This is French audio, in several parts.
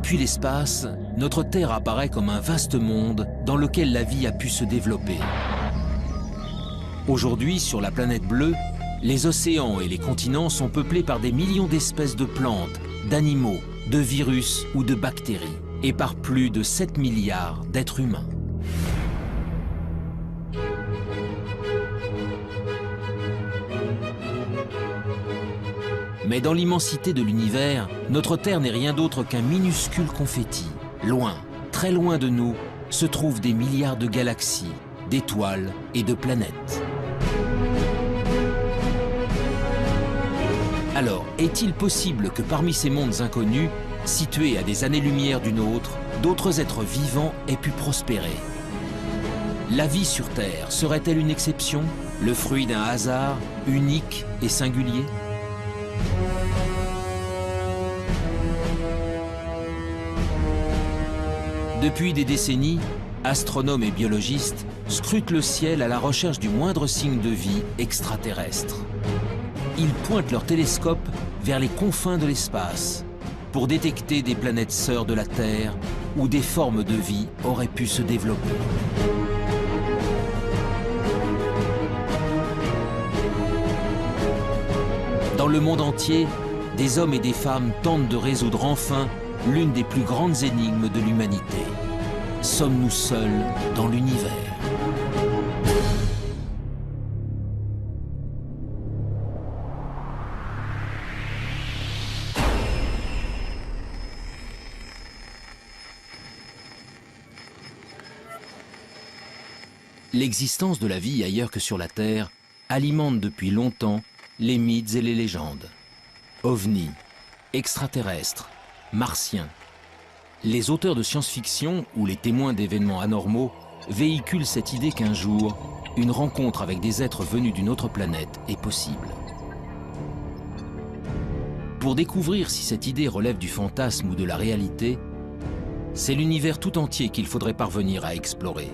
Depuis l'espace, notre Terre apparaît comme un vaste monde dans lequel la vie a pu se développer. Aujourd'hui, sur la planète bleue, les océans et les continents sont peuplés par des millions d'espèces de plantes, d'animaux, de virus ou de bactéries, et par plus de 7 milliards d'êtres humains. Mais dans l'immensité de l'univers, notre Terre n'est rien d'autre qu'un minuscule confetti. Loin, très loin de nous, se trouvent des milliards de galaxies, d'étoiles et de planètes. Alors, est-il possible que parmi ces mondes inconnus, situés à des années-lumière du nôtre, d'autres êtres vivants aient pu prospérer? La vie sur Terre serait-elle une exception, le fruit d'un hasard unique et singulier? Depuis des décennies, astronomes et biologistes scrutent le ciel à la recherche du moindre signe de vie extraterrestre. Ils pointent leurs télescopes vers les confins de l'espace pour détecter des planètes sœurs de la Terre où des formes de vie auraient pu se développer. Dans le monde entier, des hommes et des femmes tentent de résoudre enfin l'une des plus grandes énigmes de l'humanité. Sommes-nous seuls dans l'univers? L'existence de la vie ailleurs que sur la Terre alimente depuis longtemps les mythes et les légendes. OVNI, extraterrestres, martiens. Les auteurs de science-fiction ou les témoins d'événements anormaux véhiculent cette idée qu'un jour, une rencontre avec des êtres venus d'une autre planète est possible. Pour découvrir si cette idée relève du fantasme ou de la réalité, c'est l'univers tout entier qu'il faudrait parvenir à explorer.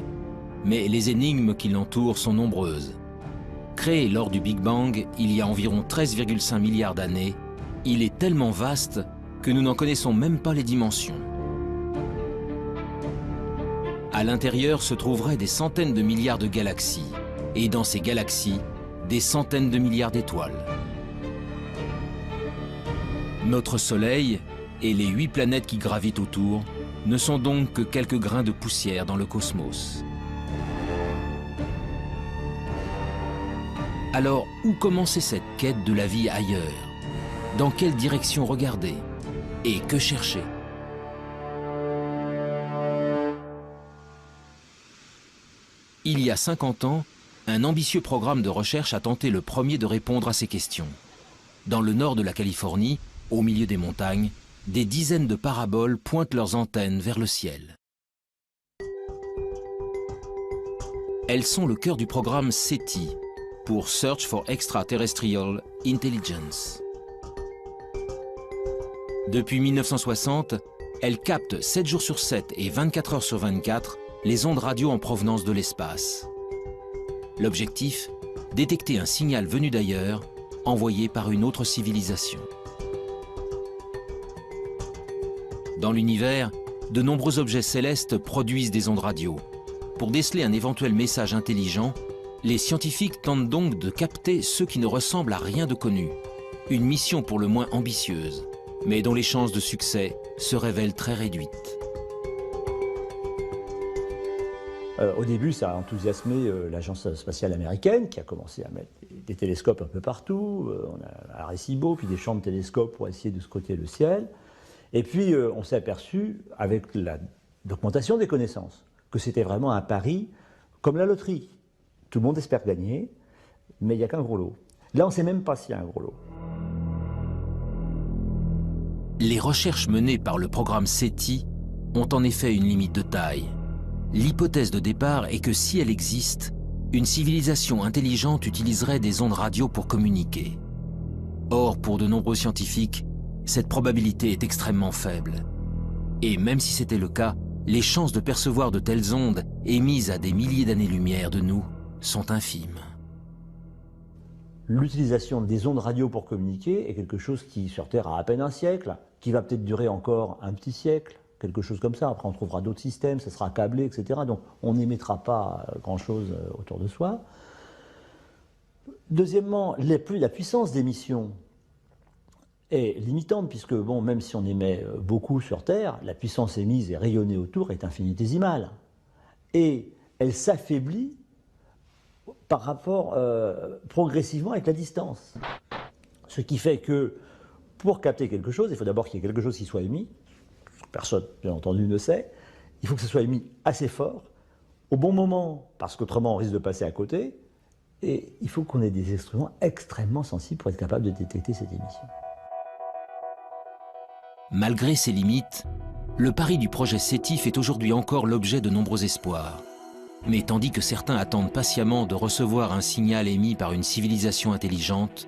Mais les énigmes qui l'entourent sont nombreuses. Créé lors du Big Bang il y a environ 13,5 milliards d'années, il est tellement vaste que nous n'en connaissons même pas les dimensions. À l'intérieur se trouveraient des centaines de milliards de galaxies, et dans ces galaxies, des centaines de milliards d'étoiles. Notre Soleil et les 8 planètes qui gravitent autour ne sont donc que quelques grains de poussière dans le cosmos. Alors, où commencer cette quête de la vie ailleurs? Dans quelle direction regarder? Et que chercher? Il y a 50 ans, un ambitieux programme de recherche a tenté le premier de répondre à ces questions. Dans le nord de la Californie, au milieu des montagnes, des dizaines de paraboles pointent leurs antennes vers le ciel. Elles sont le cœur du programme SETI, pour Search for Extraterrestrial Intelligence. Depuis 1960, elles captent 7 jours sur 7 et 24 heures sur 24 les ondes radio en provenance de l'espace. L'objectif, détecter un signal venu d'ailleurs, envoyé par une autre civilisation. Dans l'univers, de nombreux objets célestes produisent des ondes radio. Pour déceler un éventuel message intelligent, les scientifiques tentent donc de capter ceux qui ne ressemblent à rien de connu. Une mission pour le moins ambitieuse, mais dont les chances de succès se révèlent très réduites. Au début, ça a enthousiasmé l'agence spatiale américaine qui a commencé à mettre des télescopes un peu partout. On a Arecibo, puis des champs de télescopes pour essayer de scruter le ciel. Et puis, on s'est aperçu, avec l'augmentation des connaissances, que c'était vraiment un pari comme la loterie. Tout le monde espère gagner, mais il n'y a qu'un gros lot. Là, on ne sait même pas s'il y a un gros lot. Les recherches menées par le programme SETI ont en effet une limite de taille. L'hypothèse de départ est que si elle existe, une civilisation intelligente utiliserait des ondes radio pour communiquer. Or, pour de nombreux scientifiques, cette probabilité est extrêmement faible. Et même si c'était le cas, les chances de percevoir de telles ondes émises à des milliers d'années-lumière de nous sont infimes. L'utilisation des ondes radio pour communiquer est quelque chose qui, sur Terre, a à peine un siècle, qui va peut-être durer encore un petit siècle, quelque chose comme ça. Après, on trouvera d'autres systèmes, ça sera câblé, etc. Donc, on n'émettra pas grand-chose autour de soi. Deuxièmement, la puissance d'émission est limitante, puisque bon, même si on émet beaucoup sur Terre, la puissance émise et rayonnée autour est infinitésimale. Et elle s'affaiblit par rapport progressivement avec la distance. Ce qui fait que pour capter quelque chose, il faut d'abord qu'il y ait quelque chose qui soit émis. Personne, bien entendu, ne sait. Il faut que ce soit émis assez fort, au bon moment, parce qu'autrement on risque de passer à côté. Et il faut qu'on ait des instruments extrêmement sensibles pour être capable de détecter cette émission. Malgré ses limites, le pari du projet SETI fait aujourd'hui encore l'objet de nombreux espoirs. Mais tandis que certains attendent patiemment de recevoir un signal émis par une civilisation intelligente,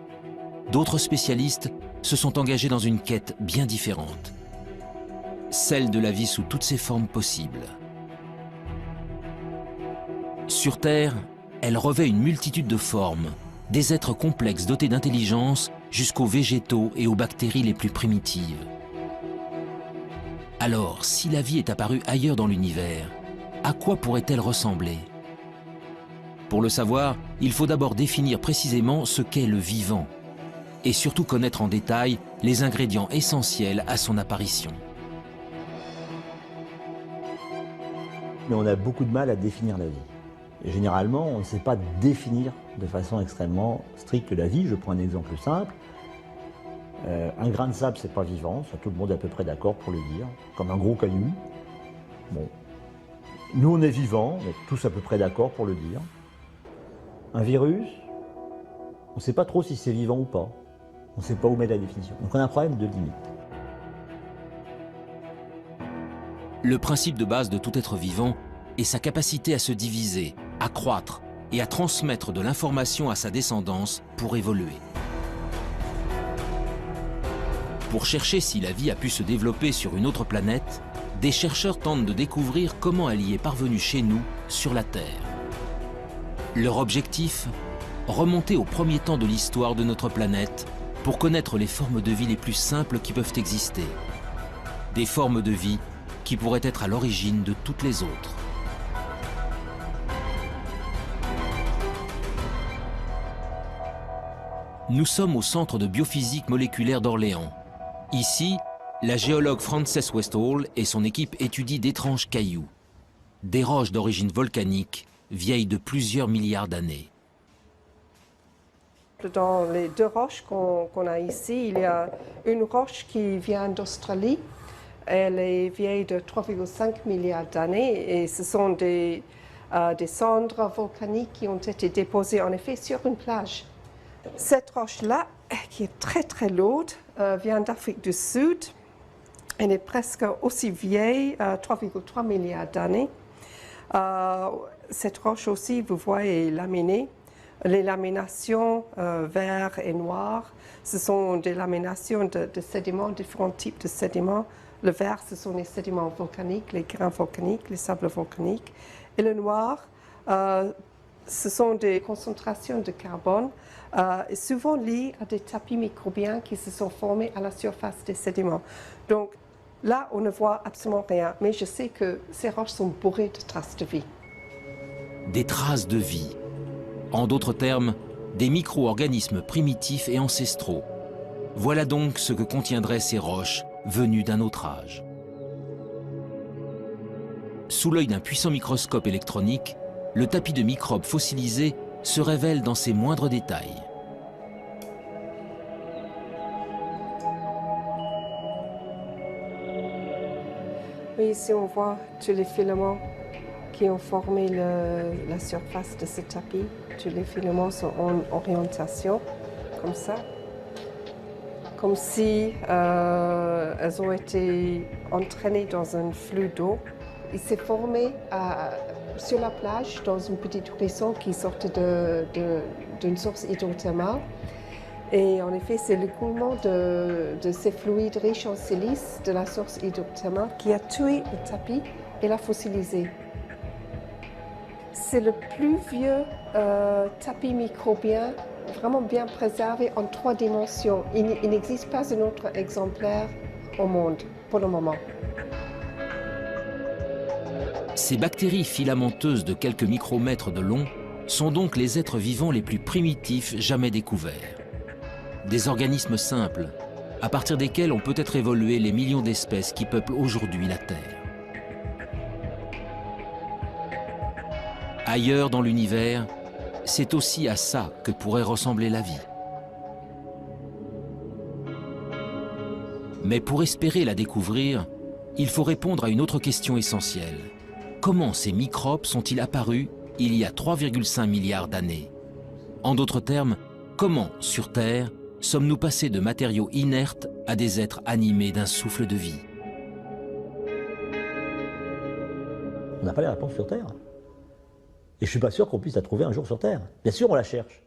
d'autres spécialistes se sont engagés dans une quête bien différente. Celle de la vie sous toutes ses formes possibles. Sur Terre, elle revêt une multitude de formes, des êtres complexes dotés d'intelligence jusqu'aux végétaux et aux bactéries les plus primitives. Alors, si la vie est apparue ailleurs dans l'univers, à quoi pourrait-elle ressembler? Pour le savoir, il faut d'abord définir précisément ce qu'est le vivant, et surtout connaître en détail les ingrédients essentiels à son apparition. Mais on a beaucoup de mal à définir la vie. Et généralement, on ne sait pas définir de façon extrêmement stricte la vie. Je prends un exemple simple. Un grain de sable, c'est pas vivant, ça tout le monde est à peu près d'accord pour le dire, comme un gros caillou. Bon. Nous, on est vivants, on est tous à peu près d'accord pour le dire. Un virus, on ne sait pas trop si c'est vivant ou pas. On ne sait pas où mettre la définition. Donc on a un problème de limite. Le principe de base de tout être vivant est sa capacité à se diviser, à croître et à transmettre de l'information à sa descendance pour évoluer. Pour chercher si la vie a pu se développer sur une autre planète, des chercheurs tentent de découvrir comment elle y est parvenue chez nous, sur la Terre. Leur objectif ? Remonter au premier temps de l'histoire de notre planète pour connaître les formes de vie les plus simples qui peuvent exister. Des formes de vie qui pourraient être à l'origine de toutes les autres. Nous sommes au Centre de biophysique moléculaire d'Orléans. Ici, la géologue Frances Westall et son équipe étudient d'étranges cailloux, des roches d'origine volcanique, vieilles de plusieurs milliards d'années. Dans les deux roches qu'on a ici, il y a une roche qui vient d'Australie. Elle est vieille de 3,5 milliards d'années et ce sont des cendres volcaniques qui ont été déposées en effet sur une plage. Cette roche-là, qui est très très lourde, vient d'Afrique du Sud. Elle est presque aussi vieille, 3,3 milliards d'années. Cette roche aussi, vous voyez, est laminée. Les laminations vert et noir, ce sont des laminations de sédiments, différents types de sédiments. Le vert, ce sont les sédiments volcaniques, les grains volcaniques, les sables volcaniques. Et le noir, ce sont des concentrations de carbone, souvent liées à des tapis microbiens qui se sont formés à la surface des sédiments. Donc là, on ne voit absolument rien, mais je sais que ces roches sont bourrées de traces de vie. Des traces de vie. En d'autres termes, des micro-organismes primitifs et ancestraux. Voilà donc ce que contiendraient ces roches venues d'un autre âge. Sous l'œil d'un puissant microscope électronique, le tapis de microbes fossilisés se révèle dans ses moindres détails. Oui, ici on voit tous les filaments qui ont formé la surface de ce tapis. Tous les filaments sont en orientation, comme ça. Comme si elles ont été entraînées dans un flux d'eau. Il s'est formé sur la plage, dans une petite ruisseau qui sortait d'une source hydrothermale. Et en effet, c'est l'écoulement de ces fluides riches en silice de la source hydrothermale qui a tué le tapis et l'a fossilisé. C'est le plus vieux tapis microbien vraiment bien préservé en 3 dimensions. Il n'existe pas un autre exemplaire au monde pour le moment. Ces bactéries filamenteuses de quelques micromètres de long sont donc les êtres vivants les plus primitifs jamais découverts. Des organismes simples, à partir desquels ont peut-être évolué les millions d'espèces qui peuplent aujourd'hui la Terre. Ailleurs dans l'univers, c'est aussi à ça que pourrait ressembler la vie. Mais pour espérer la découvrir, il faut répondre à une autre question essentielle. Comment ces microbes sont-ils apparus il y a 3,5 milliards d'années? En d'autres termes, comment, sur Terre, sommes-nous passés de matériaux inertes à des êtres animés d'un souffle de vie? On n'a pas les réponses sur Terre. Et je ne suis pas sûr qu'on puisse la trouver un jour sur Terre. Bien sûr, on la cherche.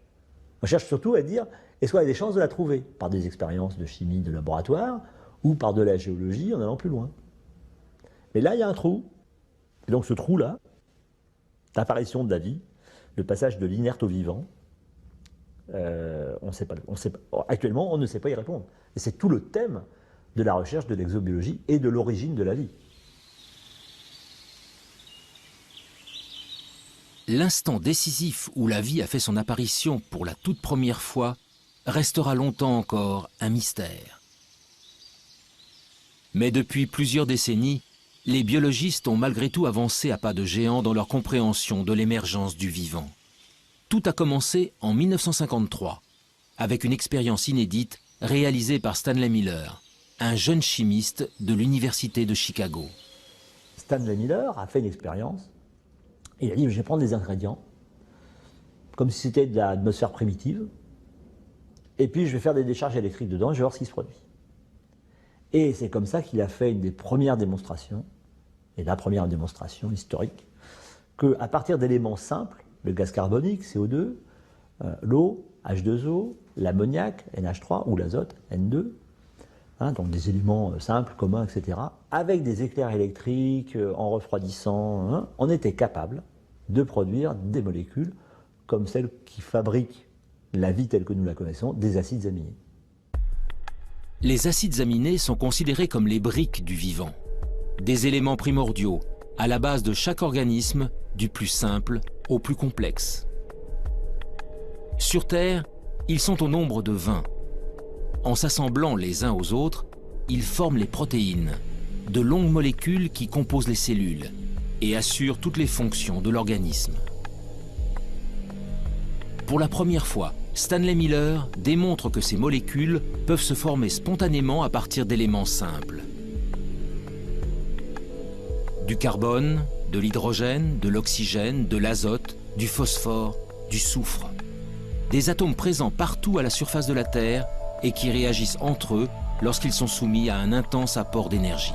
On cherche surtout à dire, est-ce qu'on a des chances de la trouver? Par des expériences de chimie de laboratoire ou par de la géologie en allant plus loin. Mais là, il y a un trou. Et donc ce trou-là, l'apparition de la vie, le passage de l'inerte au vivant, actuellement, on ne sait pas y répondre. Et c'est tout le thème de la recherche de l'exobiologie et de l'origine de la vie. L'instant décisif où la vie a fait son apparition pour la toute première fois restera longtemps encore un mystère. Mais depuis plusieurs décennies, les biologistes ont malgré tout avancé à pas de géant dans leur compréhension de l'émergence du vivant. Tout a commencé en 1953, avec une expérience inédite réalisée par Stanley Miller, un jeune chimiste de l'Université de Chicago. Stanley Miller a fait une expérience. Il a dit, je vais prendre des ingrédients, comme si c'était de l'atmosphère primitive, et puis je vais faire des décharges électriques dedans, je vais voir ce qui se produit. Et c'est comme ça qu'il a fait une des premières démonstrations, et la première démonstration historique, qu'à partir d'éléments simples, le gaz carbonique, CO2, l'eau, H2O, l'ammoniac, NH3, ou l'azote, N2, donc des éléments simples, communs, etc., avec des éclairs électriques, en refroidissant, on était capable de produire des molécules comme celles qui fabriquent la vie telle que nous la connaissons, des acides aminés. Les acides aminés sont considérés comme les briques du vivant, des éléments primordiaux à la base de chaque organisme, du plus simple au plus complexe. Sur Terre, ils sont au nombre de 20. En s'assemblant les uns aux autres, ils forment les protéines, de longues molécules qui composent les cellules et assurent toutes les fonctions de l'organisme. Pour la première fois, Stanley Miller démontre que ces molécules peuvent se former spontanément à partir d'éléments simples. Du carbone, de l'hydrogène, de l'oxygène, de l'azote, du phosphore, du soufre. Des atomes présents partout à la surface de la Terre et qui réagissent entre eux lorsqu'ils sont soumis à un intense apport d'énergie.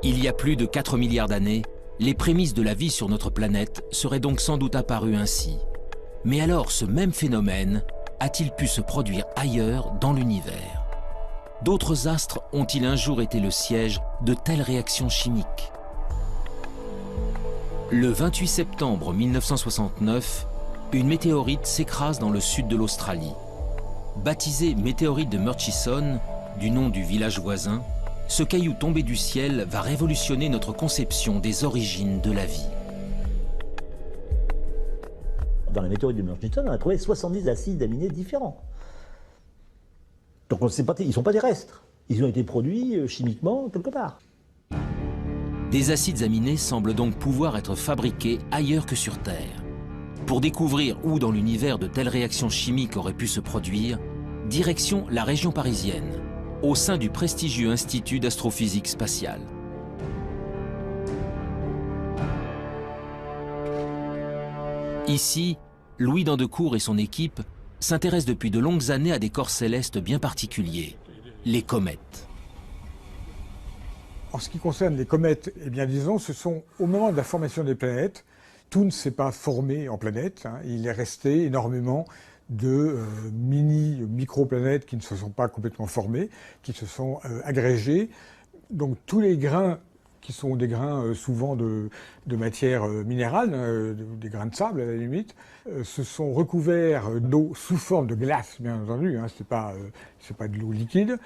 Il y a plus de 4 milliards d'années, les prémices de la vie sur notre planète seraient donc sans doute apparues ainsi. Mais alors, ce même phénomène a-t-il pu se produire ailleurs dans l'univers? D'autres astres ont-ils un jour été le siège de telles réactions chimiques? Le 28 septembre 1969, une météorite s'écrase dans le sud de l'Australie. Baptisé météorite de Murchison, du nom du village voisin, ce caillou tombé du ciel va révolutionner notre conception des origines de la vie. Dans la météorite de Murchison, on a trouvé 70 acides aminés différents. Donc on ne sait pas, ils ne sont pas terrestres. Ils ont été produits chimiquement quelque part. Des acides aminés semblent donc pouvoir être fabriqués ailleurs que sur Terre. Pour découvrir où dans l'univers de telles réactions chimiques auraient pu se produire, direction la région parisienne, au sein du prestigieux Institut d'astrophysique spatiale. Ici, Louis Dandecourt et son équipe s'intéressent depuis de longues années à des corps célestes bien particuliers, les comètes. En ce qui concerne les comètes, eh bien disons, ce sont au moment de la formation des planètes, tout ne s'est pas formé en planètes, il est resté énormément de micro-planètes qui ne se sont pas complètement formées, qui se sont agrégées. Donc tous les grains qui sont des grains souvent de matière minérale, des grains de sable à la limite, se sont recouverts d'eau sous forme de glace, bien entendu, hein, c'est pas de l'eau liquide,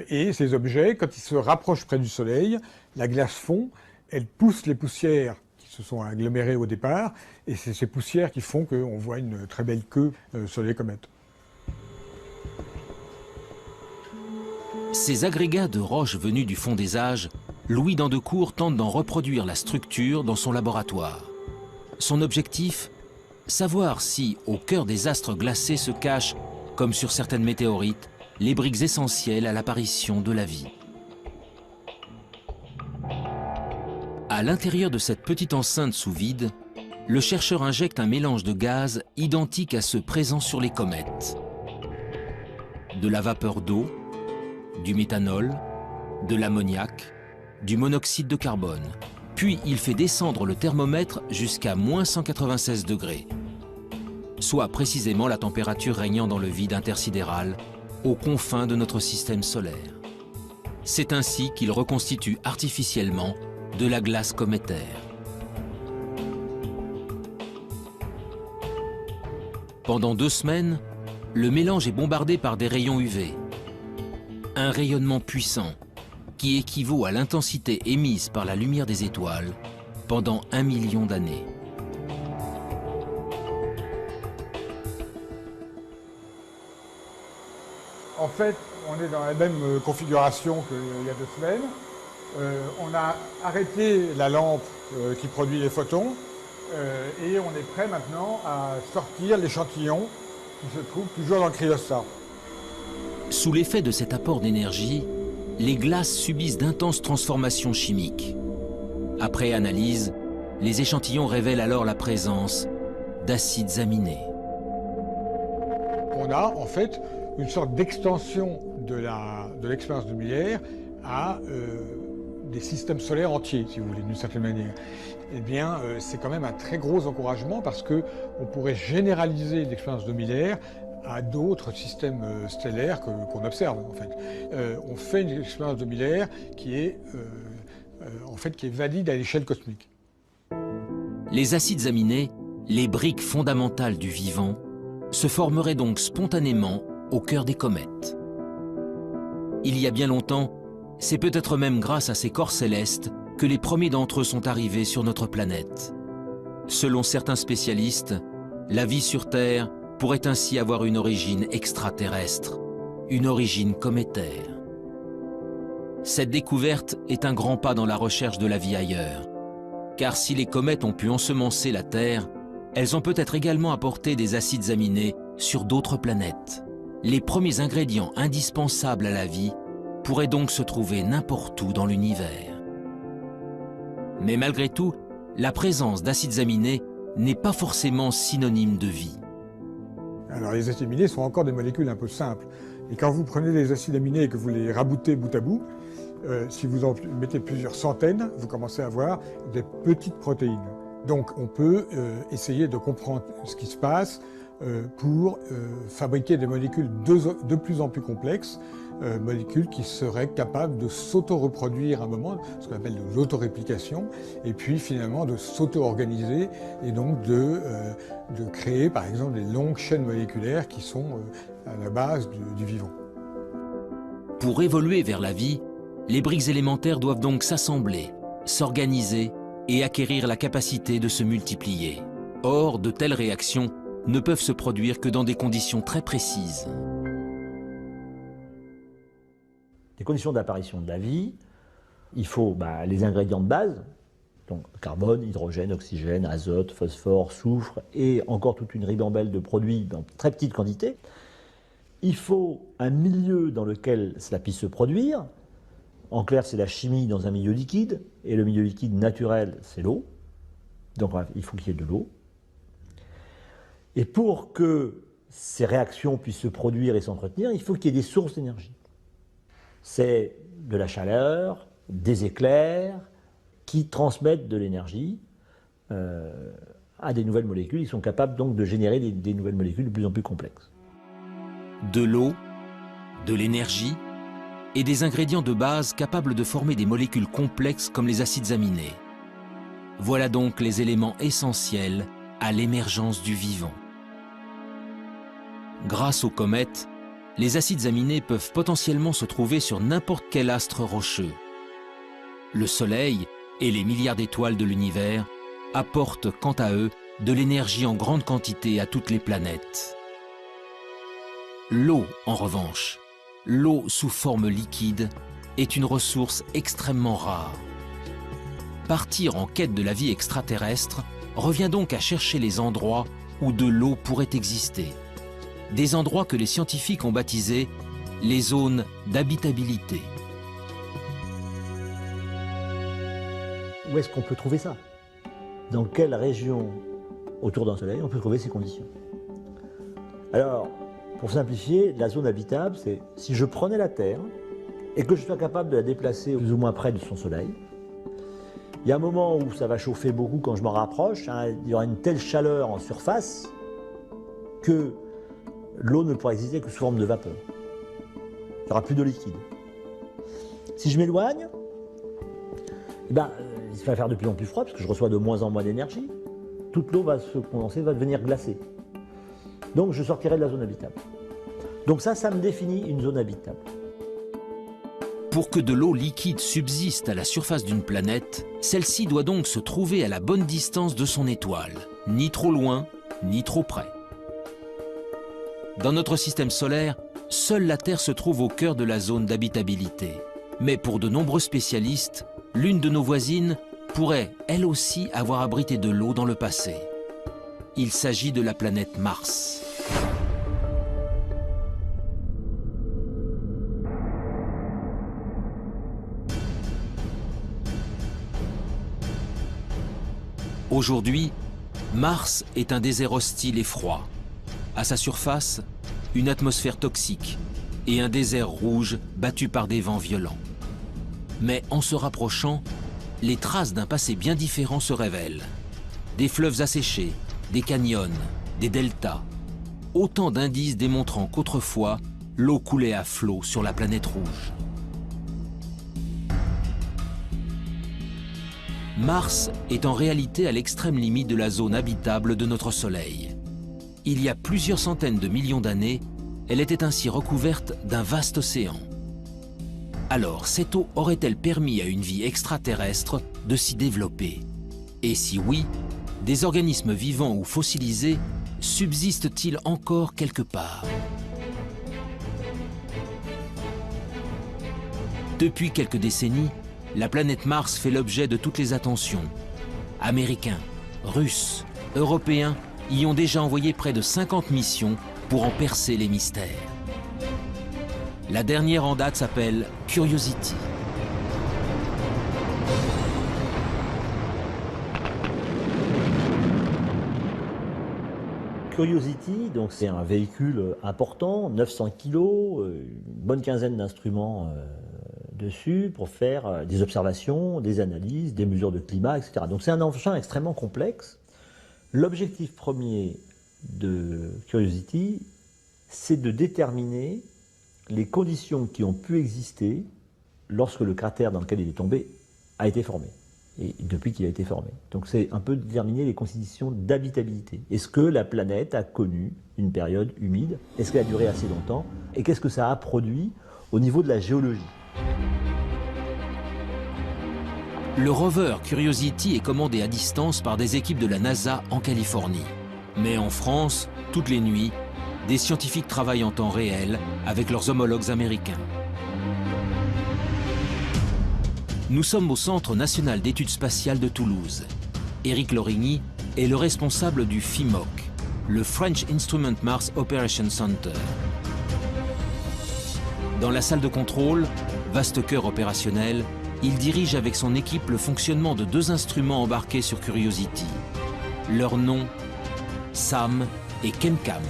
et ces objets, quand ils se rapprochent près du Soleil, la glace fond, elle pousse les poussières qui se sont agglomérées au départ, et c'est ces poussières qui font qu'on voit une très belle queue sur les comètes. Ces agrégats de roches venus du fond des âges, Louis Dandecourt tente d'en reproduire la structure dans son laboratoire. Son objectif, savoir si, au cœur des astres glacés se cachent, comme sur certaines météorites, les briques essentielles à l'apparition de la vie. À l'intérieur de cette petite enceinte sous vide, le chercheur injecte un mélange de gaz identique à ceux présents sur les comètes. De la vapeur d'eau, du méthanol, de l'ammoniac, du monoxyde de carbone. Puis il fait descendre le thermomètre jusqu'à -196 degrés, soit précisément la température régnant dans le vide intersidéral, aux confins de notre système solaire. C'est ainsi qu'il reconstitue artificiellement de la glace cométaire. Pendant 2 semaines, le mélange est bombardé par des rayons UV. Un rayonnement puissant qui équivaut à l'intensité émise par la lumière des étoiles pendant 1 million d'années. En fait, on est dans la même configuration qu'il y a 2 semaines. On a arrêté la lampe qui produit les photons et on est prêt maintenant à sortir l'échantillon qui se trouve toujours dans le cryostat. Sous l'effet de cet apport d'énergie, les glaces subissent d'intenses transformations chimiques. Après analyse, les échantillons révèlent alors la présence d'acides aminés. On a en fait une sorte d'extension de l'expérience de Miller à des systèmes solaires entiers, si vous voulez, d'une certaine manière. Eh bien, c'est quand même un très gros encouragement parce qu'on pourrait généraliser l'expérience de Miller à d'autres systèmes stellaires qu'on observe, en fait. On fait une expérience de Miller qui est valide à l'échelle cosmique. Les acides aminés, les briques fondamentales du vivant, se formeraient donc spontanément au cœur des comètes. Il y a bien longtemps, c'est peut-être même grâce à ces corps célestes que les premiers d'entre eux sont arrivés sur notre planète. Selon certains spécialistes, la vie sur Terre pourrait ainsi avoir une origine extraterrestre, une origine cométaire. Cette découverte est un grand pas dans la recherche de la vie ailleurs, car si les comètes ont pu ensemencer la Terre, elles ont peut-être également apporté des acides aminés sur d'autres planètes. Les premiers ingrédients indispensables à la vie pourraient donc se trouver n'importe où dans l'univers. Mais malgré tout, la présence d'acides aminés n'est pas forcément synonyme de vie. Alors les acides aminés sont encore des molécules un peu simples. Et quand vous prenez les acides aminés et que vous les raboutez bout à bout, si vous en mettez plusieurs centaines, vous commencez à avoir des petites protéines. Donc on peut essayer de comprendre ce qui se passe pour fabriquer des molécules de plus en plus complexes, molécules qui seraient capables de s'auto-reproduire à un moment, ce qu'on appelle de l'autoréplication, et puis finalement de s'auto-organiser et donc de créer par exemple des longues chaînes moléculaires qui sont à la base du vivant. Pour évoluer vers la vie, les briques élémentaires doivent donc s'assembler, s'organiser et acquérir la capacité de se multiplier. Or, de telles réactions ne peuvent se produire que dans des conditions très précises. Les conditions d'apparition de la vie, il faut les ingrédients de base, donc carbone, hydrogène, oxygène, azote, phosphore, soufre, et encore toute une ribambelle de produits dans très petites quantités. Il faut un milieu dans lequel cela puisse se produire. En clair, c'est la chimie dans un milieu liquide, et le milieu liquide naturel, c'est l'eau. Donc il faut qu'il y ait de l'eau. Et pour que ces réactions puissent se produire et s'entretenir, il faut qu'il y ait des sources d'énergie. C'est de la chaleur, des éclairs, qui transmettent de l'énergie à des nouvelles molécules. Ils sont capables donc de générer des nouvelles molécules de plus en plus complexes. De l'eau, de l'énergie et des ingrédients de base capables de former des molécules complexes comme les acides aminés. Voilà donc les éléments essentiels à l'émergence du vivant. Grâce aux comètes, les acides aminés peuvent potentiellement se trouver sur n'importe quel astre rocheux. Le Soleil et les milliards d'étoiles de l'univers apportent quant à eux de l'énergie en grande quantité à toutes les planètes. L'eau, en revanche, l'eau sous forme liquide, est une ressource extrêmement rare. Partir en quête de la vie extraterrestre revient donc à chercher les endroits où de l'eau pourrait exister. Des endroits que les scientifiques ont baptisés les zones d'habitabilité. Où est-ce qu'on peut trouver ça? Dans quelle région autour d'un soleil on peut trouver ces conditions? Alors, pour simplifier, la zone habitable, c'est si je prenais la Terre et que je sois capable de la déplacer plus ou moins près de son soleil, il y a un moment où ça va chauffer beaucoup quand je m'en rapproche, hein, il y aura une telle chaleur en surface que l'eau ne pourra exister que sous forme de vapeur. Il n'y aura plus de liquide. Si je m'éloigne, il va faire de plus en plus froid parce que je reçois de moins en moins d'énergie. Toute l'eau va se condenser, va devenir glacée. Donc je sortirai de la zone habitable. Donc ça me définit une zone habitable. Pour que de l'eau liquide subsiste à la surface d'une planète, celle-ci doit donc se trouver à la bonne distance de son étoile, ni trop loin, ni trop près. Dans notre système solaire, seule la Terre se trouve au cœur de la zone d'habitabilité. Mais pour de nombreux spécialistes, l'une de nos voisines pourrait, elle aussi, avoir abrité de l'eau dans le passé. Il s'agit de la planète Mars. Aujourd'hui, Mars est un désert hostile et froid. À sa surface, une atmosphère toxique et un désert rouge battu par des vents violents. Mais en se rapprochant, les traces d'un passé bien différent se révèlent. Des fleuves asséchés, des canyons, des deltas. Autant d'indices démontrant qu'autrefois, l'eau coulait à flot sur la planète rouge. Mars est en réalité à l'extrême limite de la zone habitable de notre Soleil. Il y a plusieurs centaines de millions d'années, elle était ainsi recouverte d'un vaste océan. Alors, cette eau aurait-elle permis à une vie extraterrestre de s'y développer? Et si oui, des organismes vivants ou fossilisés subsistent-ils encore quelque part? Depuis quelques décennies, la planète Mars fait l'objet de toutes les attentions. Américains, Russes, Européens y ont déjà envoyé près de 50 missions pour en percer les mystères. La dernière en date s'appelle Curiosity. Curiosity, donc c'est un véhicule important, 900 kg, une bonne quinzaine d'instruments dessus pour faire des observations, des analyses, des mesures de climat, etc. Donc c'est un engin extrêmement complexe. L'objectif premier de Curiosity, c'est de déterminer les conditions qui ont pu exister lorsque le cratère dans lequel il est tombé a été formé, et depuis qu'il a été formé. Donc c'est un peu déterminer les conditions d'habitabilité. Est-ce que la planète a connu une période humide? Est-ce qu'elle a duré assez longtemps? Et qu'est-ce que ça a produit au niveau de la géologie? Le rover Curiosity est commandé à distance par des équipes de la NASA en Californie. Mais en France, toutes les nuits, des scientifiques travaillent en temps réel avec leurs homologues américains. Nous sommes au Centre national d'études spatiales de Toulouse. Éric Lorigny est le responsable du FIMOC, le French Instrument Mars Operation Center. Dans la salle de contrôle, vaste cœur opérationnel, il dirige avec son équipe le fonctionnement de 2 instruments embarqués sur Curiosity. Leurs noms, SAM et ChemCam.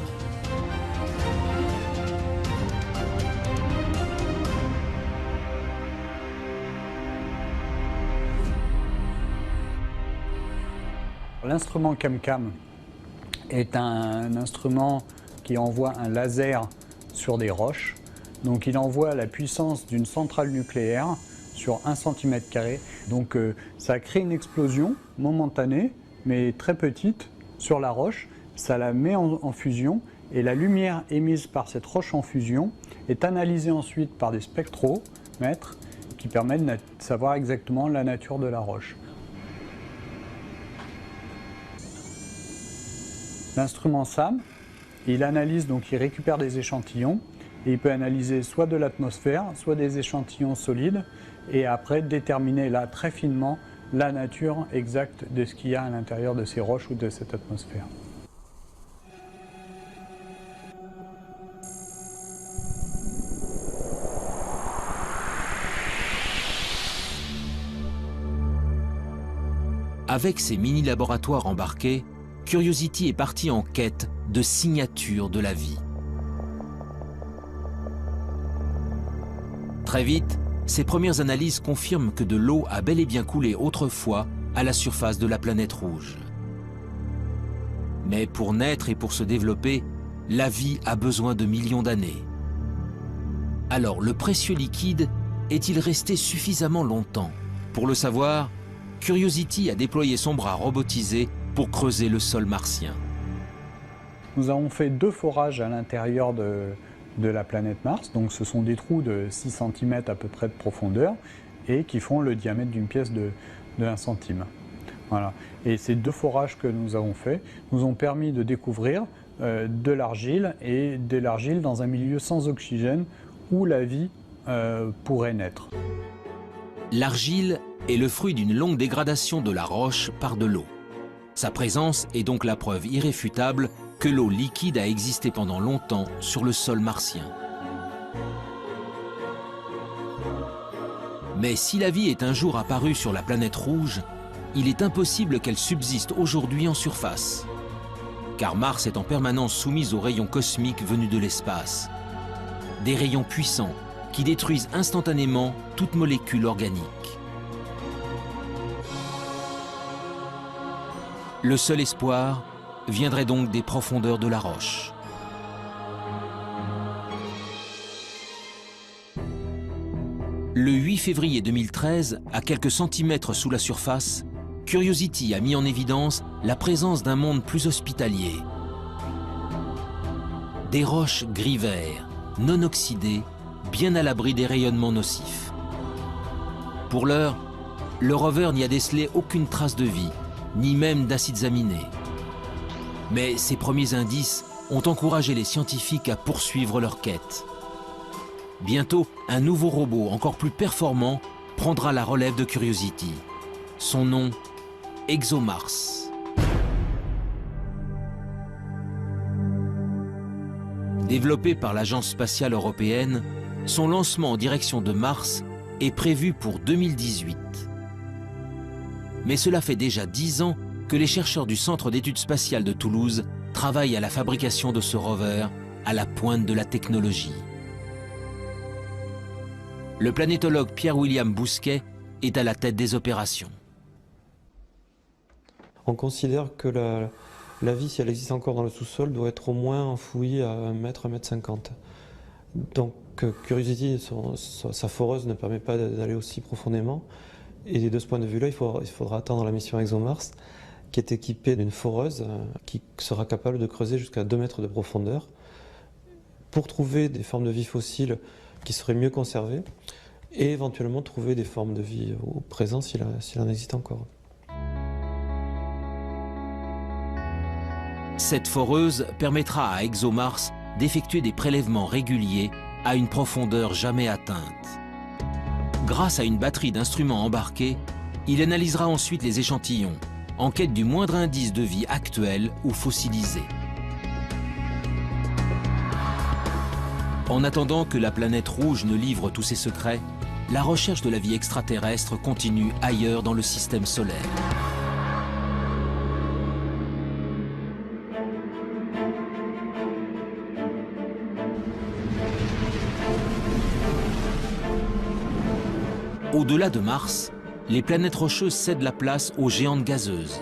L'instrument ChemCam est un instrument qui envoie un laser sur des roches Donc il envoie la puissance d'une centrale nucléaire sur 1 cm². Donc ça crée une explosion momentanée, mais très petite, sur la roche. Ça la met en fusion et la lumière émise par cette roche en fusion est analysée ensuite par des spectromètres qui permettent de savoir exactement la nature de la roche. L'instrument SAM, il analyse, donc il récupère des échantillons et il peut analyser soit de l'atmosphère, soit des échantillons solides et après déterminer là très finement la nature exacte de ce qu'il y a à l'intérieur de ces roches ou de cette atmosphère. Avec ses mini-laboratoires embarqués, Curiosity est parti en quête de signatures de la vie. Très vite, ses premières analyses confirment que de l'eau a bel et bien coulé autrefois à la surface de la planète rouge. Mais pour naître et pour se développer, la vie a besoin de millions d'années. Alors, le précieux liquide est-il resté suffisamment longtemps? Pour le savoir, Curiosity a déployé son bras robotisé pour creuser le sol martien. Nous avons fait 2 forages à l'intérieur de la planète Mars. Donc ce sont des trous de 6 cm à peu près de profondeur et qui font le diamètre d'une pièce de 1 centime. Voilà. Et ces 2 forages que nous avons faits nous ont permis de découvrir de l'argile et de l'argile dans un milieu sans oxygène où la vie pourrait naître. L'argile est le fruit d'une longue dégradation de la roche par de l'eau. Sa présence est donc la preuve irréfutable que l'eau liquide a existé pendant longtemps sur le sol martien. Mais si la vie est un jour apparue sur la planète rouge, il est impossible qu'elle subsiste aujourd'hui en surface. Car Mars est en permanence soumise aux rayons cosmiques venus de l'espace. Des rayons puissants qui détruisent instantanément toute molécule organique. Le seul espoir viendrait donc des profondeurs de la roche. Le 8 février 2013, à quelques centimètres sous la surface, Curiosity a mis en évidence la présence d'un monde plus hospitalier. Des roches gris-vert, non oxydées, bien à l'abri des rayonnements nocifs. Pour l'heure, le rover n'y a décelé aucune trace de vie, ni même d'acides aminés. Mais ces premiers indices ont encouragé les scientifiques à poursuivre leur quête. Bientôt, un nouveau robot encore plus performant prendra la relève de Curiosity. Son nom, ExoMars. Développé par l'Agence spatiale européenne, son lancement en direction de Mars est prévu pour 2018. Mais cela fait déjà 10 ans que les chercheurs du Centre d'études spatiales de Toulouse travaillent à la fabrication de ce rover à la pointe de la technologie. Le planétologue Pierre-William Bousquet est à la tête des opérations. On considère que la vie, si elle existe encore dans le sous-sol, doit être au moins enfouie à 1 mètre, 1,50 mètre. Donc Curiosity, sa foreuse ne permet pas d'aller aussi profondément. Et de ce point de vue-là, il faudra attendre la mission ExoMars, qui est équipée d'une foreuse qui sera capable de creuser jusqu'à 2 mètres de profondeur pour trouver des formes de vie fossiles qui seraient mieux conservées et éventuellement trouver des formes de vie au présent s'il en existe encore. Cette foreuse permettra à ExoMars d'effectuer des prélèvements réguliers à une profondeur jamais atteinte. Grâce à une batterie d'instruments embarqués, il analysera ensuite les échantillons, en quête du moindre indice de vie actuel ou fossilisé. En attendant que la planète rouge ne livre tous ses secrets, la recherche de la vie extraterrestre continue ailleurs dans le système solaire. Au-delà de Mars, les planètes rocheuses cèdent la place aux géantes gazeuses.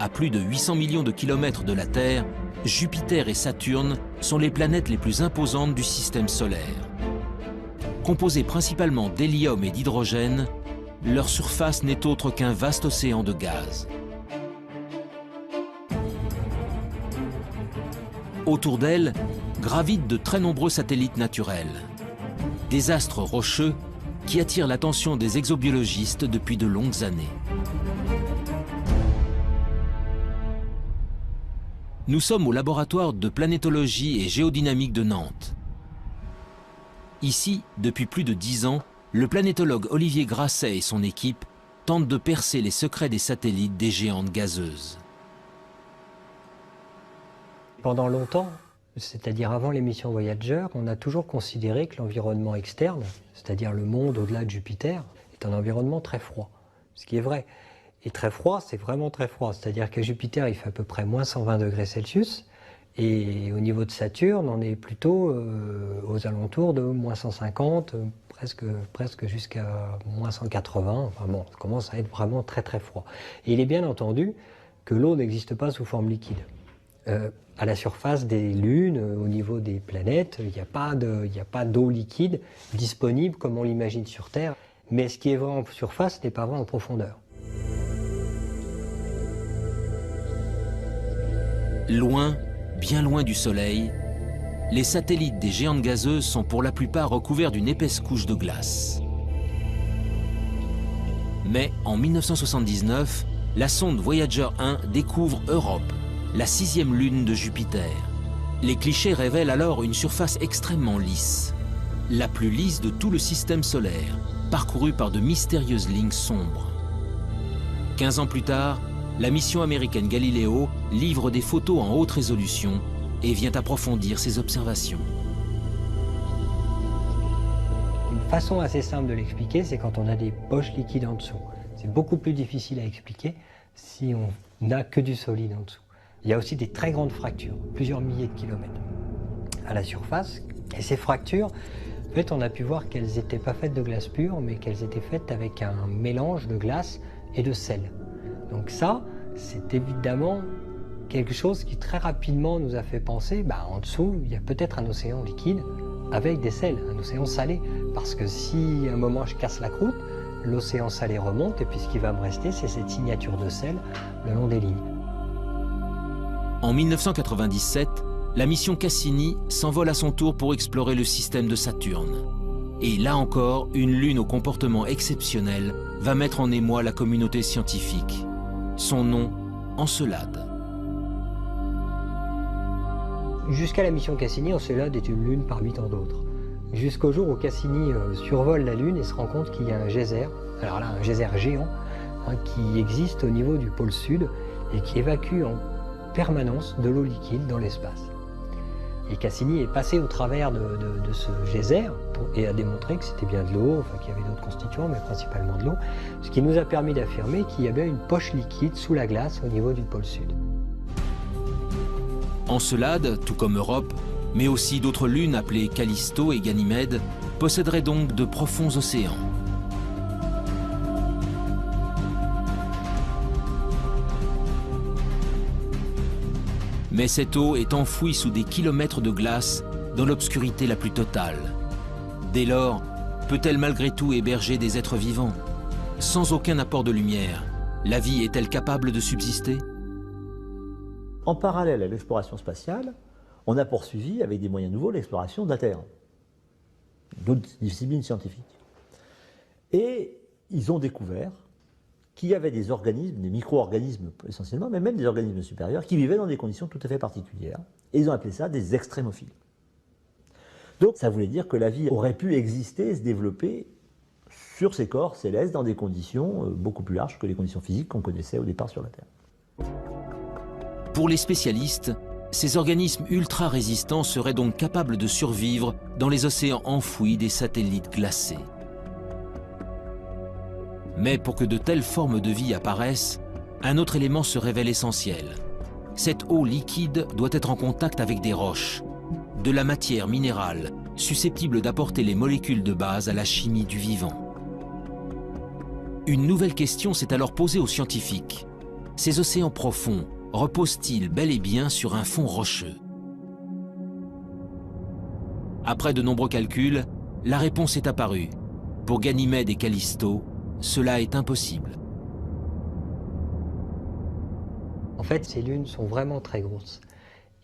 À plus de 800 millions de kilomètres de la Terre, Jupiter et Saturne sont les planètes les plus imposantes du système solaire. Composées principalement d'hélium et d'hydrogène, leur surface n'est autre qu'un vaste océan de gaz. Autour d'elles gravitent de très nombreux satellites naturels, des astres rocheux qui attirent l'attention des exobiologistes depuis de longues années. Nous sommes au laboratoire de planétologie et géodynamique de Nantes. Ici, depuis plus de 10 ans, le planétologue Olivier Grasset et son équipe tentent de percer les secrets des satellites des géantes gazeuses. Pendant longtemps, c'est-à-dire avant les missions Voyager, on a toujours considéré que l'environnement externe, c'est-à-dire le monde au-delà de Jupiter, est un environnement très froid, ce qui est vrai. Et très froid, c'est vraiment très froid, c'est-à-dire qu'à Jupiter, il fait à peu près moins 120 degrés Celsius, et au niveau de Saturne, on est plutôt aux alentours de moins 150, presque jusqu'à moins 180, enfin bon, ça commence à être vraiment très très froid. Et il est bien entendu que l'eau n'existe pas sous forme liquide. À la surface des lunes, au niveau des planètes, il n'y a pas d'eau liquide disponible comme on l'imagine sur Terre. Mais ce qui est vrai en surface n'est pas vrai en profondeur. Loin, bien loin du Soleil, les satellites des géantes gazeuses sont pour la plupart recouverts d'une épaisse couche de glace. Mais en 1979, la sonde Voyager 1 découvre Europe, la 6e lune de Jupiter. Les clichés révèlent alors une surface extrêmement lisse, la plus lisse de tout le système solaire, parcourue par de mystérieuses lignes sombres. 15 ans plus tard, la mission américaine Galileo livre des photos en haute résolution et vient approfondir ses observations. Une façon assez simple de l'expliquer, c'est quand on a des poches liquides en dessous. C'est beaucoup plus difficile à expliquer si on n'a que du solide en dessous. Il y a aussi des très grandes fractures, plusieurs milliers de kilomètres à la surface. Et ces fractures, en fait, on a pu voir qu'elles n'étaient pas faites de glace pure, mais qu'elles étaient faites avec un mélange de glace et de sel. Donc ça, c'est évidemment quelque chose qui très rapidement nous a fait penser, en dessous, il y a peut-être un océan liquide avec des sels, un océan salé. Parce que si à un moment je casse la croûte, l'océan salé remonte et puis ce qui va me rester, c'est cette signature de sel le long des lignes. En 1997, la mission Cassini s'envole à son tour pour explorer le système de Saturne. Et là encore, une lune au comportement exceptionnel va mettre en émoi la communauté scientifique. Son nom, Encelade. Jusqu'à la mission Cassini, Encelade est une lune parmi tant d'autres. Jusqu'au jour où Cassini survole la Lune et se rend compte qu'il y a un geyser, alors là un geyser géant, qui existe au niveau du pôle sud et qui évacue en permanence de l'eau liquide dans l'espace. Et Cassini est passé au travers de ce geyser et a démontré que c'était bien de l'eau, enfin qu'il y avait d'autres constituants, mais principalement de l'eau, ce qui nous a permis d'affirmer qu'il y avait une poche liquide sous la glace au niveau du pôle sud. Encelade, tout comme Europe, mais aussi d'autres lunes appelées Callisto et Ganymède, posséderaient donc de profonds océans. Mais cette eau est enfouie sous des kilomètres de glace dans l'obscurité la plus totale. Dès lors, peut-elle malgré tout héberger des êtres vivants? Sans aucun apport de lumière, la vie est-elle capable de subsister? En parallèle à l'exploration spatiale, on a poursuivi avec des moyens nouveaux l'exploration de la Terre, d'autres disciplines scientifiques. Et ils ont découvert qu'il y avait des organismes, des micro-organismes essentiellement, mais même des organismes supérieurs, qui vivaient dans des conditions tout à fait particulières. Et ils ont appelé ça des extrémophiles. Donc ça voulait dire que la vie aurait pu exister et se développer sur ces corps célestes dans des conditions beaucoup plus larges que les conditions physiques qu'on connaissait au départ sur la Terre. Pour les spécialistes, ces organismes ultra résistants seraient donc capables de survivre dans les océans enfouis des satellites glacés. Mais pour que de telles formes de vie apparaissent, un autre élément se révèle essentiel. Cette eau liquide doit être en contact avec des roches, de la matière minérale, susceptible d'apporter les molécules de base à la chimie du vivant. Une nouvelle question s'est alors posée aux scientifiques. ces océans profonds reposent-ils bel et bien sur un fond rocheux? Après de nombreux calculs, la réponse est apparue. Pour Ganymède et Callisto, cela est impossible. En fait, ces lunes sont vraiment très grosses.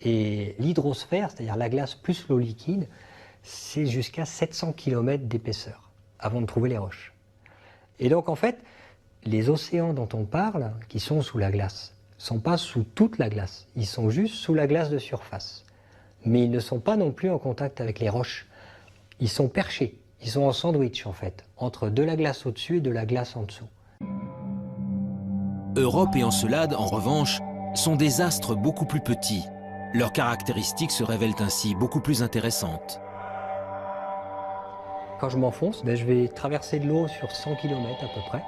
Et l'hydrosphère, c'est-à-dire la glace plus l'eau liquide, c'est jusqu'à 700 km d'épaisseur avant de trouver les roches. Et donc en fait, les océans dont on parle, qui sont sous la glace, ne sont pas sous toute la glace, ils sont juste sous la glace de surface. Mais ils ne sont pas non plus en contact avec les roches. Ils sont perchés, ils sont en sandwich en fait, entre de la glace au-dessus et de la glace en dessous. Europe et Encelade, en revanche, sont des astres beaucoup plus petits. Leurs caractéristiques se révèlent ainsi beaucoup plus intéressantes. Quand je m'enfonce, je vais traverser de l'eau sur 100 km à peu près.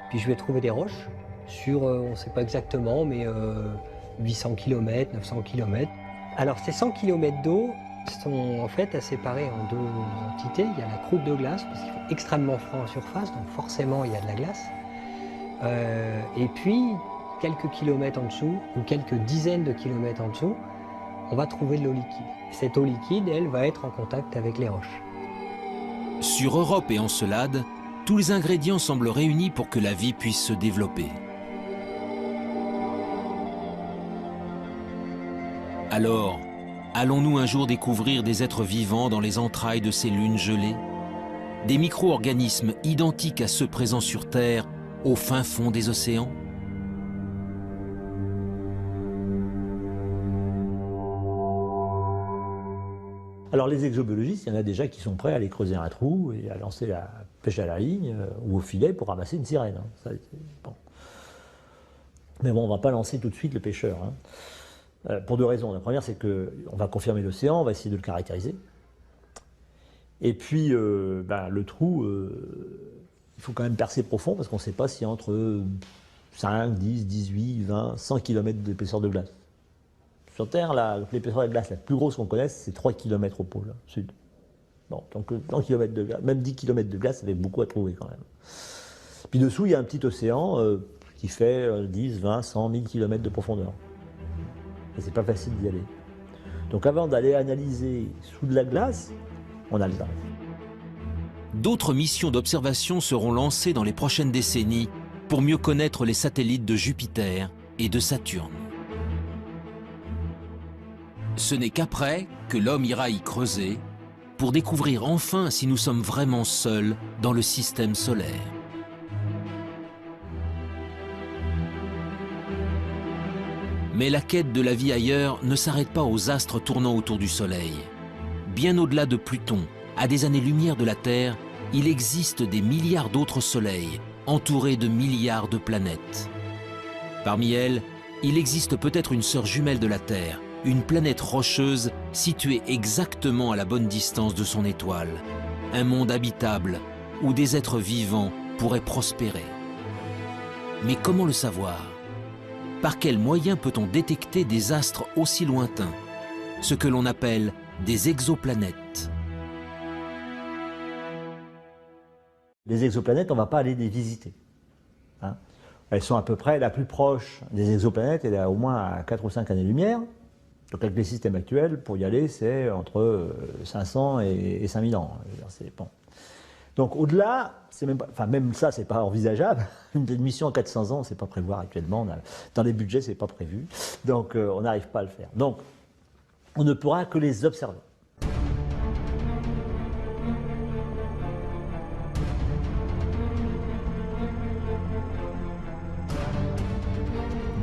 Puis je vais trouver des roches sur, on ne sait pas exactement, mais 800 km, 900 km. Alors ces 100 km d'eau sont en fait séparés en deux entités. Il y a la croûte de glace, parce qu'il fait extrêmement froid en surface, donc forcément il y a de la glace. Et puis, quelques kilomètres en dessous, ou quelques dizaines de kilomètres en dessous, on va trouver de l'eau liquide. Cette eau liquide, elle, va être en contact avec les roches. Sur Europe et Encelade, tous les ingrédients semblent réunis pour que la vie puisse se développer. Alors, allons-nous un jour découvrir des êtres vivants dans les entrailles de ces lunes gelées? Des micro-organismes identiques à ceux présents sur Terre, au fin fond des océans? Alors les exobiologistes, il y en a déjà qui sont prêts à aller creuser un trou et à lancer la pêche à la ligne ou au filet pour ramasser une sirène. Hein. Ça, bon. Mais bon, on ne va pas lancer tout de suite le pêcheur. Hein. Pour deux raisons. La première, c'est qu'on va confirmer l'océan, on va essayer de le caractériser. Et puis, le trou, il faut quand même percer profond parce qu'on ne sait pas s'il y a entre 5, 10, 18, 20, 100 km d'épaisseur de glace. Sur Terre, l'épaisseur de glace la plus grosse qu'on connaisse, c'est 3 km au pôle sud. Bon, donc 100 km de glace, même 10 km de glace, ça fait beaucoup à trouver quand même. Puis dessous, il y a un petit océan qui fait 10, 20, 100, 1000 km de profondeur. Et c'est pas facile d'y aller. Donc avant d'aller analyser sous de la glace, on a le temps. D'autres missions d'observation seront lancées dans les prochaines décennies pour mieux connaître les satellites de Jupiter et de Saturne. Ce n'est qu'après que l'homme ira y creuser pour découvrir enfin si nous sommes vraiment seuls dans le système solaire. Mais la quête de la vie ailleurs ne s'arrête pas aux astres tournant autour du Soleil. Bien au-delà de Pluton, à des années-lumière de la Terre, il existe des milliards d'autres soleils, entourés de milliards de planètes. Parmi elles, il existe peut-être une sœur jumelle de la Terre, une planète rocheuse située exactement à la bonne distance de son étoile. Un monde habitable où des êtres vivants pourraient prospérer. Mais comment le savoir? Par quels moyens peut-on détecter des astres aussi lointains, ce que l'on appelle des exoplanètes? Les exoplanètes, on ne va pas aller les visiter. Hein. Elles sont à peu près la plus proche des exoplanètes, elle est au moins à 4 ou 5 années-lumière. Donc avec les systèmes actuels, pour y aller, c'est entre 500 et 5000 ans. C'est bon. Donc au-delà, même ça, c'est pas envisageable. Une mission en 400 ans, c'est pas prévoir actuellement. Dans les budgets, c'est pas prévu. Donc on n'arrive pas à le faire. Donc on ne pourra que les observer.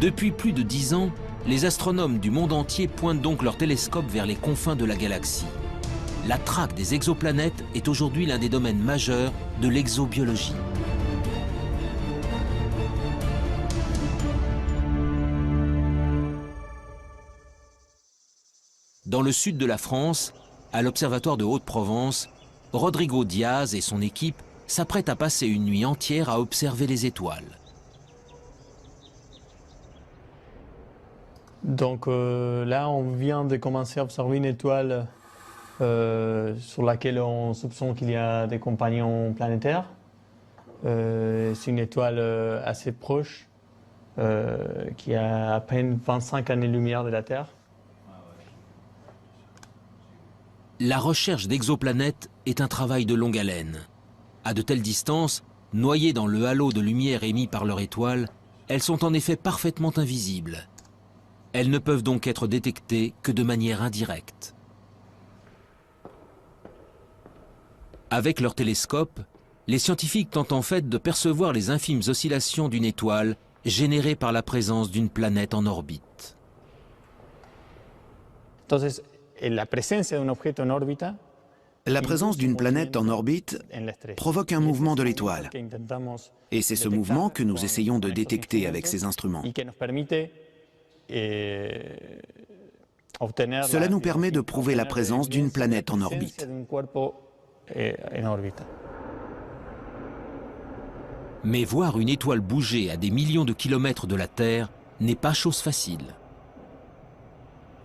Depuis plus de 10 ans, les astronomes du monde entier pointent donc leurs télescopes vers les confins de la galaxie. La traque des exoplanètes est aujourd'hui l'un des domaines majeurs de l'exobiologie. Dans le sud de la France, à l'Observatoire de Haute-Provence, Rodrigo Diaz et son équipe s'apprêtent à passer une nuit entière à observer les étoiles. Donc là, on vient de commencer à observer une étoile sur laquelle on soupçonne qu'il y a des compagnons planétaires. C'est une étoile assez proche qui est à peine 25 années-lumière de la Terre. La recherche d'exoplanètes est un travail de longue haleine. À de telles distances, noyées dans le halo de lumière émis par leur étoile, elles sont en effet parfaitement invisibles. Elles ne peuvent donc être détectées que de manière indirecte. Avec leur télescope, les scientifiques tentent en fait de percevoir les infimes oscillations d'une étoile générées par la présence d'une planète en orbite. Entonces, la presencia de un objeto en órbita La présence d'une planète en orbite provoque un mouvement de l'étoile. Et c'est ce mouvement que nous essayons de détecter avec ces instruments. Cela nous permet de prouver la présence d'une planète en orbite. Mais voir une étoile bouger à des millions de kilomètres de la Terre n'est pas chose facile.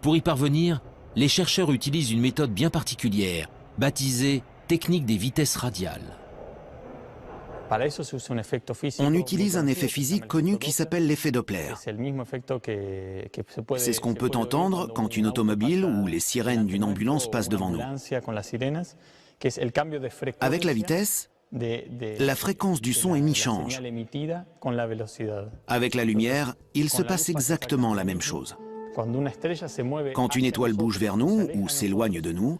Pour y parvenir, les chercheurs utilisent une méthode bien particulière, baptisée technique des vitesses radiales. On utilise un effet physique connu qui s'appelle l'effet Doppler. C'est ce qu'on peut entendre quand une automobile ou les sirènes d'une ambulance passent devant nous. Avec la vitesse, la fréquence du son émis change. Avec la lumière, il se passe exactement la même chose. Quand une étoile bouge vers nous ou s'éloigne de nous,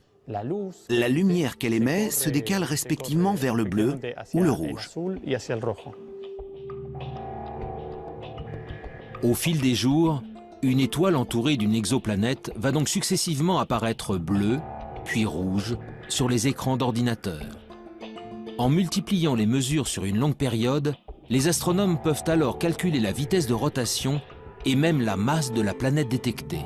la lumière qu'elle émet se décale respectivement vers le bleu ou le rouge. Au fil des jours, une étoile entourée d'une exoplanète va donc successivement apparaître bleue, puis rouge, sur les écrans d'ordinateur. En multipliant les mesures sur une longue période, les astronomes peuvent alors calculer la vitesse de rotation et même la masse de la planète détectée.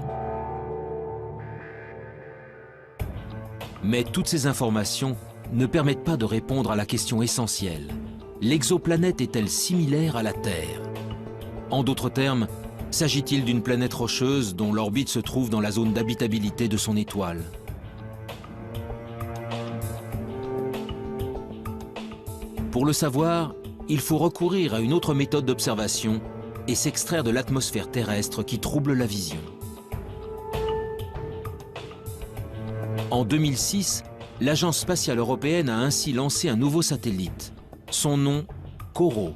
Mais toutes ces informations ne permettent pas de répondre à la question essentielle. L'exoplanète est-elle similaire à la Terre? En d'autres termes, s'agit-il d'une planète rocheuse dont l'orbite se trouve dans la zone d'habitabilité de son étoile? Pour le savoir, il faut recourir à une autre méthode d'observation et s'extraire de l'atmosphère terrestre qui trouble la vision. En 2006, l'Agence spatiale européenne a ainsi lancé un nouveau satellite. Son nom, COROT.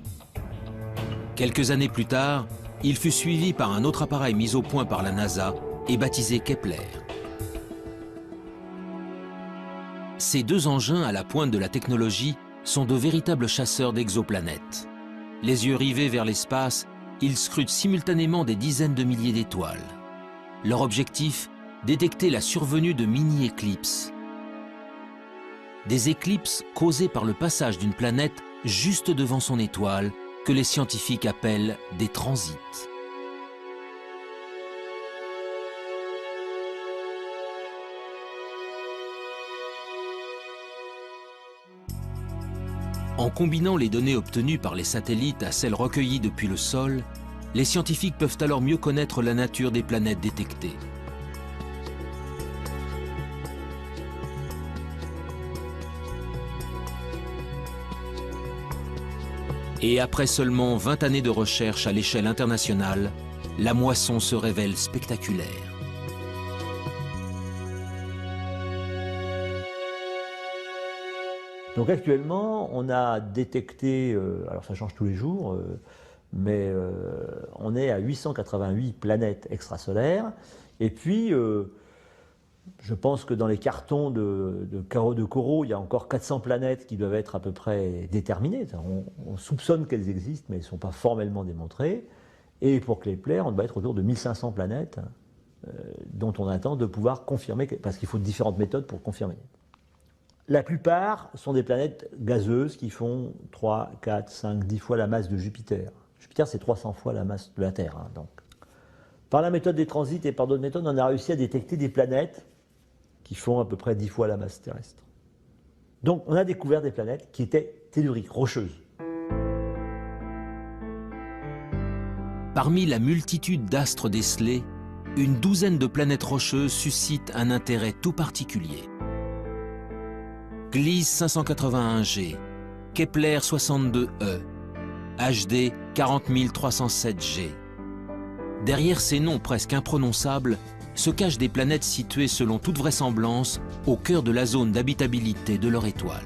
Quelques années plus tard, il fut suivi par un autre appareil mis au point par la NASA et baptisé Kepler. Ces deux engins à la pointe de la technologie sont de véritables chasseurs d'exoplanètes. Les yeux rivés vers l'espace, ils scrutent simultanément des dizaines de milliers d'étoiles. Leur objectif, détecter la survenue de mini-éclipses. Des éclipses causées par le passage d'une planète juste devant son étoile, que les scientifiques appellent des transits. En combinant les données obtenues par les satellites à celles recueillies depuis le sol, les scientifiques peuvent alors mieux connaître la nature des planètes détectées. Et après seulement 20 années de recherche à l'échelle internationale, la moisson se révèle spectaculaire. Donc actuellement, on a détecté, alors ça change tous les jours, mais on est à 888 planètes extrasolaires. Et puis, je pense que dans les cartons de COROT, il y a encore 400 planètes qui doivent être à peu près déterminées. On soupçonne qu'elles existent, mais elles ne sont pas formellement démontrées. Et pour Kepler, on doit être autour de 1500 planètes dont on attend de pouvoir confirmer, parce qu'il faut différentes méthodes pour confirmer. La plupart sont des planètes gazeuses qui font 3, 4, 5, 10 fois la masse de Jupiter. Jupiter, c'est 300 fois la masse de la Terre. Hein, donc. Par la méthode des transits et par d'autres méthodes, on a réussi à détecter des planètes qui font à peu près 10 fois la masse terrestre. Donc on a découvert des planètes qui étaient telluriques, rocheuses. Parmi la multitude d'astres décelés, une douzaine de planètes rocheuses suscitent un intérêt tout particulier. Gliese 581G, Kepler 62e, HD 40307G. Derrière ces noms presque imprononçables se cachent des planètes situées selon toute vraisemblance au cœur de la zone d'habitabilité de leur étoile.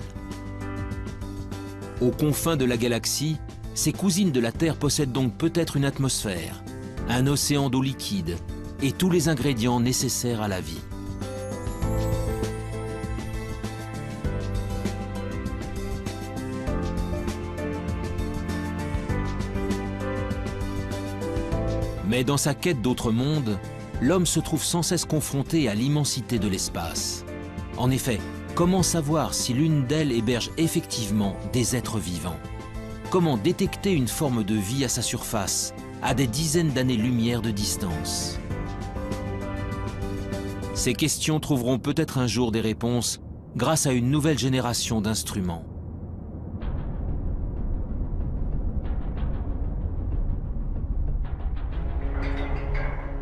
Aux confins de la galaxie, ces cousines de la Terre possèdent donc peut-être une atmosphère, un océan d'eau liquide et tous les ingrédients nécessaires à la vie. Mais dans sa quête d'autres mondes, l'homme se trouve sans cesse confronté à l'immensité de l'espace. En effet, comment savoir si l'une d'elles héberge effectivement des êtres vivants? Comment détecter une forme de vie à sa surface, à des dizaines d'années-lumière de distance? Ces questions trouveront peut-être un jour des réponses grâce à une nouvelle génération d'instruments.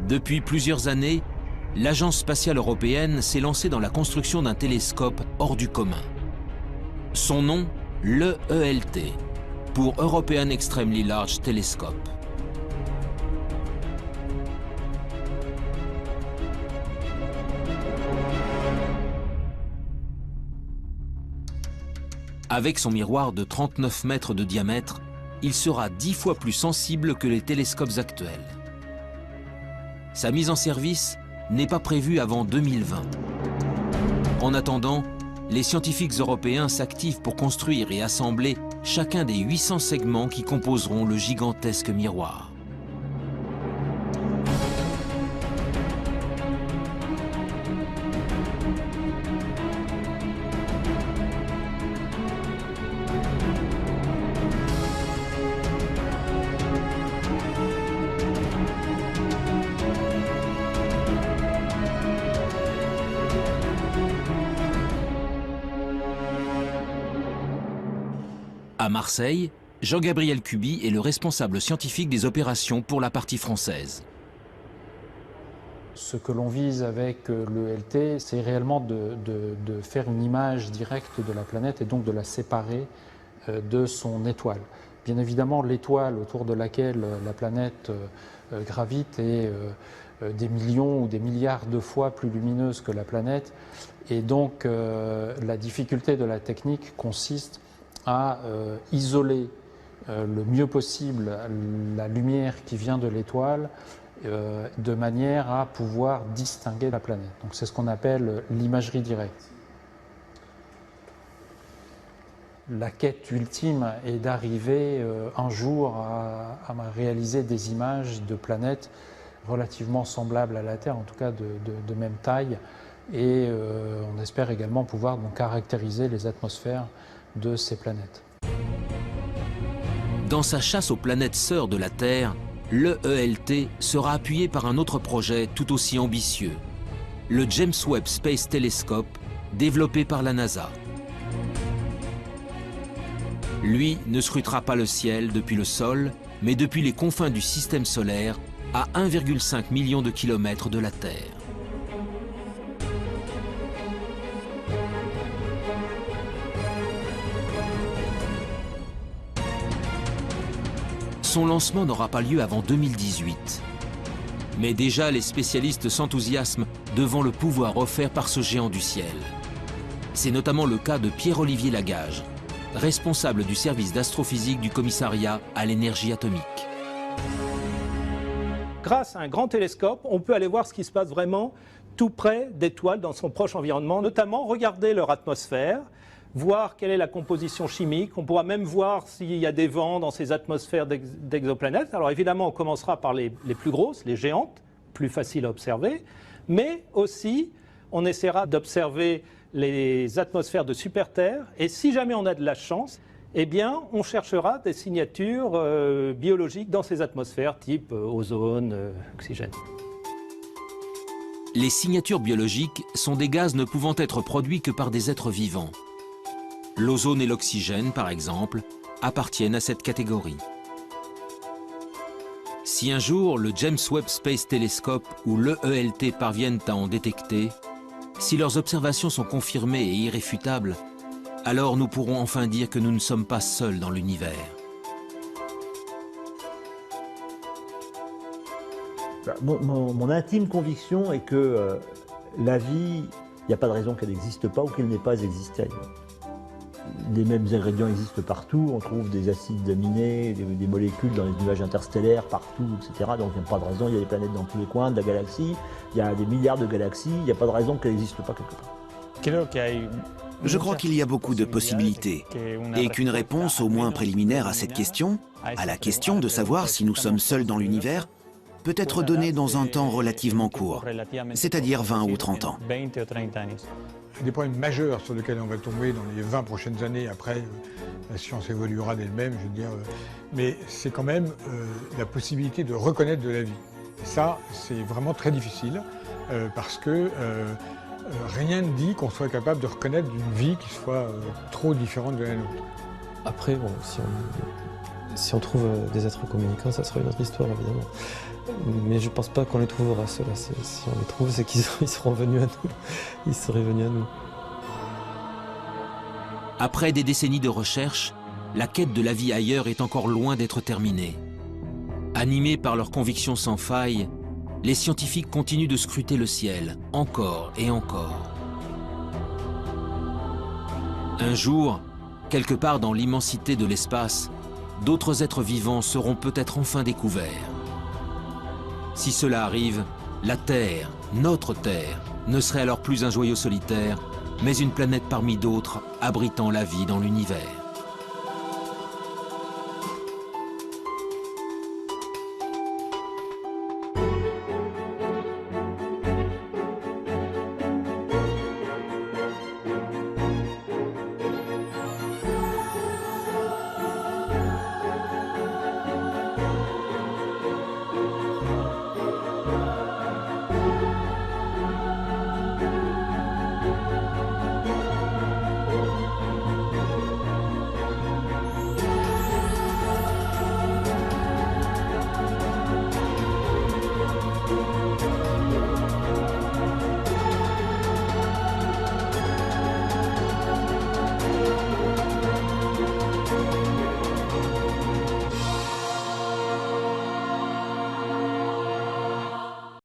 Depuis plusieurs années, l'Agence spatiale européenne s'est lancée dans la construction d'un télescope hors du commun. Son nom, l'EELT, pour European Extremely Large Telescope. Avec son miroir de 39 mètres de diamètre, il sera 10 fois plus sensible que les télescopes actuels. Sa mise en service n'est pas prévue avant 2020. En attendant, les scientifiques européens s'activent pour construire et assembler chacun des 800 segments qui composeront le gigantesque miroir. À Marseille, Jean-Gabriel Cuby est le responsable scientifique des opérations pour la partie française. Ce que l'on vise avec l'ELT, c'est réellement de faire une image directe de la planète et donc de la séparer de son étoile. Bien évidemment, l'étoile autour de laquelle la planète gravite est des millions ou des milliards de fois plus lumineuse que la planète. Et donc, la difficulté de la technique consiste à isoler le mieux possible la lumière qui vient de l'étoile de manière à pouvoir distinguer la planète. Donc c'est ce qu'on appelle l'imagerie directe. La quête ultime est d'arriver un jour à réaliser des images de planètes relativement semblables à la Terre, en tout cas de même taille, et on espère également pouvoir donc caractériser les atmosphères de ces planètes. Dans sa chasse aux planètes sœurs de la Terre, l'EELT sera appuyé par un autre projet tout aussi ambitieux, le James Webb Space Telescope, développé par la NASA. Lui ne scrutera pas le ciel depuis le sol, mais depuis les confins du système solaire, à 1,5 million de kilomètres de la Terre. Son lancement n'aura pas lieu avant 2018. Mais déjà, les spécialistes s'enthousiasment devant le pouvoir offert par ce géant du ciel. C'est notamment le cas de Pierre-Olivier Lagage, responsable du service d'astrophysique du commissariat à l'énergie atomique. Grâce à un grand télescope, on peut aller voir ce qui se passe vraiment tout près d'étoiles dans son proche environnement, notamment regarder leur atmosphère, voir quelle est la composition chimique. On pourra même voir s'il y a des vents dans ces atmosphères d'exoplanètes. Alors évidemment, on commencera par les plus grosses, les géantes, plus faciles à observer, mais aussi on essaiera d'observer les atmosphères de super-Terre, et si jamais on a de la chance, eh bien, on cherchera des signatures biologiques dans ces atmosphères, type ozone, oxygène. Les signatures biologiques sont des gaz ne pouvant être produits que par des êtres vivants. L'ozone et l'oxygène, par exemple, appartiennent à cette catégorie. Si un jour le James Webb Space Telescope ou l'EELT parviennent à en détecter, si leurs observations sont confirmées et irréfutables, alors nous pourrons enfin dire que nous ne sommes pas seuls dans l'univers. Mon intime conviction est que la vie, il n'y a pas de raison qu'elle n'existe pas ou qu'elle n'ait pas existé ailleurs. Les mêmes ingrédients existent partout, on trouve des acides aminés, des molécules dans les nuages interstellaires partout, etc. Donc il n'y a pas de raison, il y a des planètes dans tous les coins de la galaxie, il y a des milliards de galaxies, il n'y a pas de raison qu'elle n'existe pas quelque part. Je crois qu'il y a beaucoup de possibilités et qu'une réponse au moins préliminaire à cette question, à la question de savoir si nous sommes seuls dans l'univers, peut être donnée dans un temps relativement court, c'est-à-dire 20 ou 30 ans. Des problèmes majeurs sur lesquels on va tomber dans les 20 prochaines années. Après, la science évoluera d'elle-même, je veux dire. Mais c'est quand même la possibilité de reconnaître de la vie. Et ça, c'est vraiment très difficile parce que rien ne dit qu'on soit capable de reconnaître une vie qui soit trop différente de la nôtre. Après, bon, si on trouve des êtres communicants, ça sera une autre histoire, évidemment. Mais je pense pas qu'on les trouvera, ceux-là. Si on les trouve, c'est qu'ils seront venus à nous. Ils seraient venus à nous. Après des décennies de recherche, la quête de la vie ailleurs est encore loin d'être terminée. Animés par leurs convictions sans faille, les scientifiques continuent de scruter le ciel, encore et encore. Un jour, quelque part dans l'immensité de l'espace, d'autres êtres vivants seront peut-être enfin découverts. Si cela arrive, la Terre, notre Terre, ne serait alors plus un joyau solitaire, mais une planète parmi d'autres abritant la vie dans l'univers.